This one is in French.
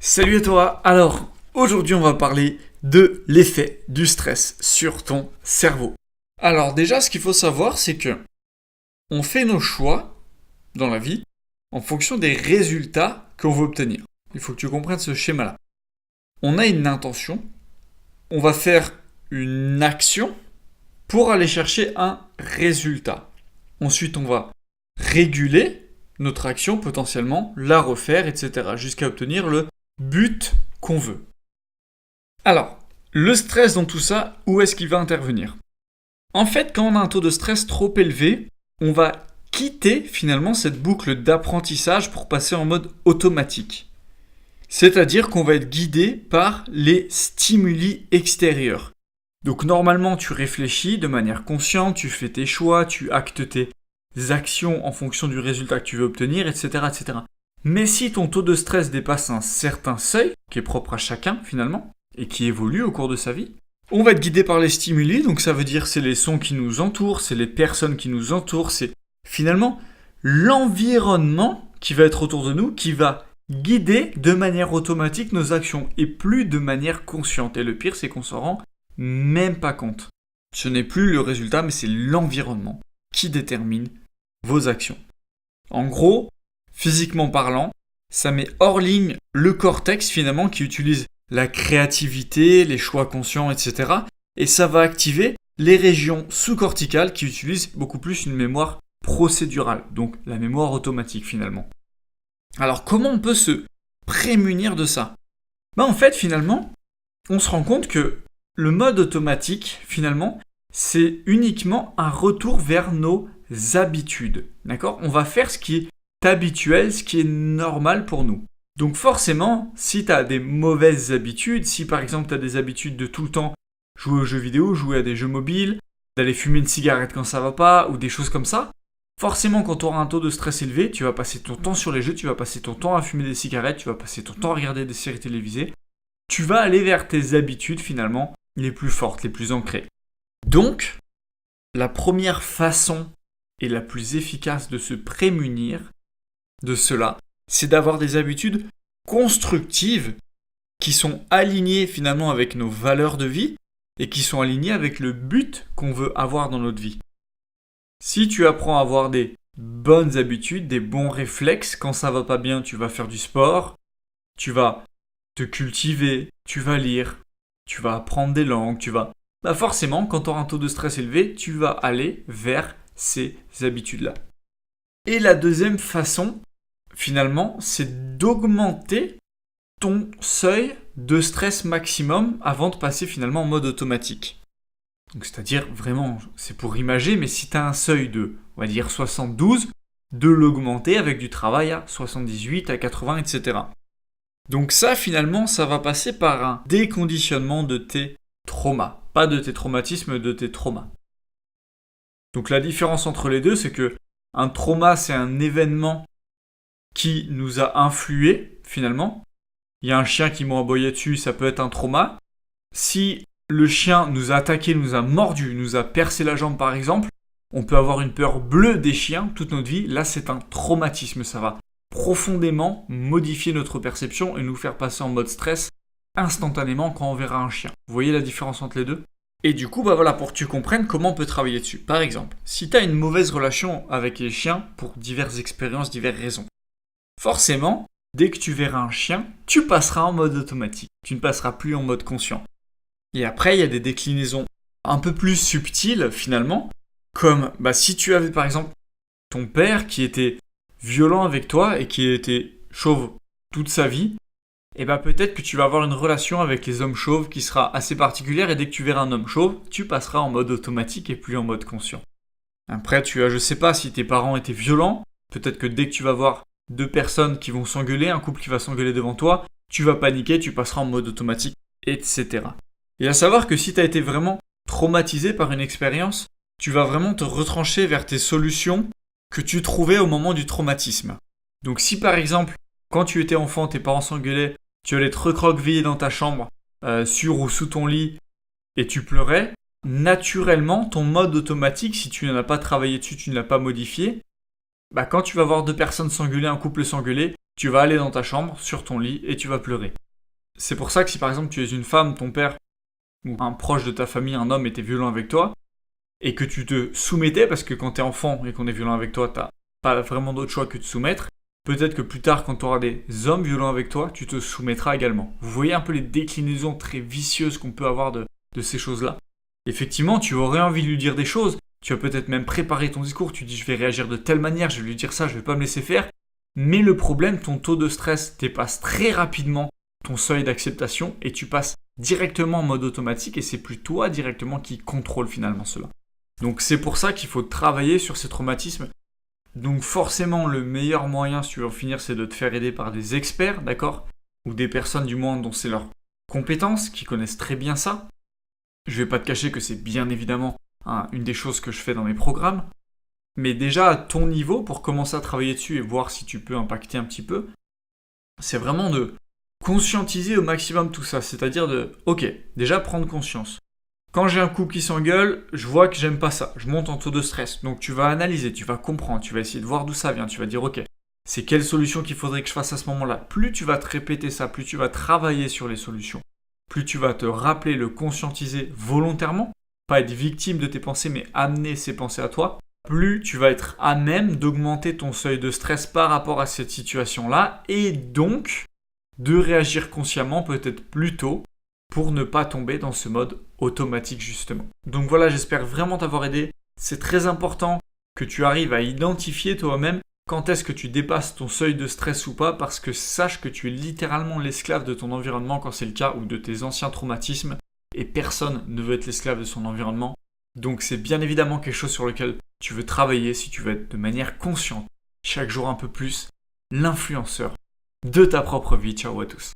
Salut à toi. Alors, aujourd'hui on va parler de l'effet du stress sur ton cerveau. Alors déjà, ce qu'il faut savoir, c'est que on fait nos choix dans la vie en fonction des résultats qu'on veut obtenir. Il faut que tu comprennes ce schéma-là. On a une intention, on va faire une action pour aller chercher un résultat. Ensuite, on va réguler notre action potentiellement, la refaire, etc. jusqu'à obtenir le but qu'on veut. Alors, le stress dans tout ça, où est-ce qu'il va intervenir? En fait, quand on a un taux de stress trop élevé, on va quitter finalement cette boucle d'apprentissage pour passer en mode automatique. C'est-à-dire qu'on va être guidé par les stimuli extérieurs. Donc normalement, tu réfléchis de manière consciente, tu fais tes choix, tu actes tes actions en fonction du résultat que tu veux obtenir, etc., etc. Mais si ton taux de stress dépasse un certain seuil, qui est propre à chacun finalement, et qui évolue au cours de sa vie, on va être guidé par les stimuli, donc ça veut dire c'est les sons qui nous entourent, c'est les personnes qui nous entourent, c'est finalement l'environnement qui va être autour de nous, qui va guider de manière automatique nos actions, et plus de manière consciente. Et le pire, c'est qu'on s'en rend même pas compte. Ce n'est plus le résultat, mais c'est l'environnement qui détermine vos actions. En gros, physiquement parlant, ça met hors ligne le cortex finalement qui utilise la créativité, les choix conscients, etc. Et ça va activer les régions sous-corticales qui utilisent beaucoup plus une mémoire procédurale, donc la mémoire automatique finalement. Alors comment on peut se prémunir de ça? En fait finalement, on se rend compte que le mode automatique finalement, c'est uniquement un retour vers nos habitudes. D'accord? On va faire ce qui est habituel, ce qui est normal pour nous. Donc forcément, si tu as des mauvaises habitudes, si par exemple tu as des habitudes de tout le temps jouer aux jeux vidéo, jouer à des jeux mobiles, d'aller fumer une cigarette quand ça va pas, ou des choses comme ça, forcément quand tu auras un taux de stress élevé, tu vas passer ton temps sur les jeux, tu vas passer ton temps à fumer des cigarettes, tu vas passer ton temps à regarder des séries télévisées, tu vas aller vers tes habitudes finalement les plus fortes, les plus ancrées. Donc, la première façon et la plus efficace de se prémunir de cela, c'est d'avoir des habitudes constructives qui sont alignées finalement avec nos valeurs de vie et qui sont alignées avec le but qu'on veut avoir dans notre vie. Si tu apprends à avoir des bonnes habitudes, des bons réflexes, quand ça va pas bien, tu vas faire du sport, tu vas te cultiver, tu vas lire, tu vas apprendre des langues, forcément, quand tu auras un taux de stress élevé, tu vas aller vers ces habitudes-là. Et la deuxième façon, finalement, c'est d'augmenter ton seuil de stress maximum avant de passer finalement en mode automatique. Donc, c'est-à-dire, vraiment, c'est pour imager, mais si tu as un seuil de, on va dire, 72, de l'augmenter avec du travail à 78, à 80, etc. Donc ça, finalement, ça va passer par un déconditionnement de tes traumas. Pas de tes traumatismes, de tes traumas. Donc la différence entre les deux, c'est que un trauma, c'est un événement qui nous a influé, finalement. Il y a un chien qui m'a aboyé dessus, ça peut être un trauma. Si le chien nous a attaqué, nous a mordu, nous a percé la jambe par exemple, on peut avoir une peur bleue des chiens toute notre vie. Là, c'est un traumatisme. Ça va profondément modifier notre perception et nous faire passer en mode stress instantanément quand on verra un chien. Vous voyez la différence entre les deux? Et du coup, pour que tu comprennes comment on peut travailler dessus. Par exemple, si tu as une mauvaise relation avec les chiens pour diverses expériences, diverses raisons, forcément, dès que tu verras un chien, tu passeras en mode automatique. Tu ne passeras plus en mode conscient. Et après, il y a des déclinaisons un peu plus subtiles finalement, comme si tu avais par exemple ton père qui était violent avec toi et qui était chauve toute sa vie, et peut-être que tu vas avoir une relation avec les hommes chauves qui sera assez particulière et dès que tu verras un homme chauve, tu passeras en mode automatique et plus en mode conscient. Après, je sais pas si tes parents étaient violents, peut-être que dès que tu vas voir deux personnes qui vont s'engueuler, un couple qui va s'engueuler devant toi, tu vas paniquer, tu passeras en mode automatique, etc. Et à savoir que si tu as été vraiment traumatisé par une expérience, tu vas vraiment te retrancher vers tes solutions que tu trouvais au moment du traumatisme. Donc si par exemple, quand tu étais enfant, tes parents s'engueulaient, tu allais te recroqueviller dans ta chambre, sur ou sous ton lit, et tu pleurais, naturellement, ton mode automatique, si tu n'en as pas travaillé dessus, tu ne l'as pas modifié, quand tu vas voir deux personnes s'engueuler, un couple s'engueuler, tu vas aller dans ta chambre, sur ton lit, et tu vas pleurer. C'est pour ça que si par exemple tu es une femme, ton père, ou un proche de ta famille, un homme, était violent avec toi, et que tu te soumettais, parce que quand tu es enfant et qu'on est violent avec toi, tu n'as pas vraiment d'autre choix que de te soumettre, peut-être que plus tard, quand tu auras des hommes violents avec toi, tu te soumettras également. Vous voyez un peu les déclinaisons très vicieuses qu'on peut avoir de ces choses-là. Effectivement, tu aurais envie de lui dire des choses, tu vas peut-être même préparer ton discours, tu dis je vais réagir de telle manière, je vais lui dire ça, je vais pas me laisser faire. Mais le problème, ton taux de stress dépasse très rapidement ton seuil d'acceptation et tu passes directement en mode automatique et c'est plus toi directement qui contrôle finalement cela. Donc c'est pour ça qu'il faut travailler sur ces traumatismes. Donc forcément, le meilleur moyen, si tu veux en finir, c'est de te faire aider par des experts, d'accord ? Ou des personnes du moins dont c'est leur compétence, qui connaissent très bien ça. Je vais pas te cacher que c'est bien évidemment une des choses que je fais dans mes programmes. Mais déjà, à ton niveau, pour commencer à travailler dessus et voir si tu peux impacter un petit peu, c'est vraiment de conscientiser au maximum tout ça. C'est-à-dire ok, déjà prendre conscience. Quand j'ai un couple qui s'engueule, je vois que j'aime pas ça. Je monte en taux de stress. Donc tu vas analyser, tu vas comprendre, tu vas essayer de voir d'où ça vient. Tu vas dire, ok, c'est quelle solution qu'il faudrait que je fasse à ce moment-là. Plus tu vas te répéter ça, plus tu vas travailler sur les solutions, plus tu vas te rappeler, le conscientiser volontairement, pas être victime de tes pensées, mais amener ces pensées à toi, plus tu vas être à même d'augmenter ton seuil de stress par rapport à cette situation-là et donc de réagir consciemment peut-être plus tôt pour ne pas tomber dans ce mode automatique justement. Donc voilà, j'espère vraiment t'avoir aidé. C'est très important que tu arrives à identifier toi-même quand est-ce que tu dépasses ton seuil de stress ou pas, parce que sache que tu es littéralement l'esclave de ton environnement quand c'est le cas, ou de tes anciens traumatismes, et personne ne veut être l'esclave de son environnement. Donc c'est bien évidemment quelque chose sur lequel tu veux travailler si tu veux être de manière consciente, chaque jour un peu plus, l'influenceur de ta propre vie. Ciao à tous.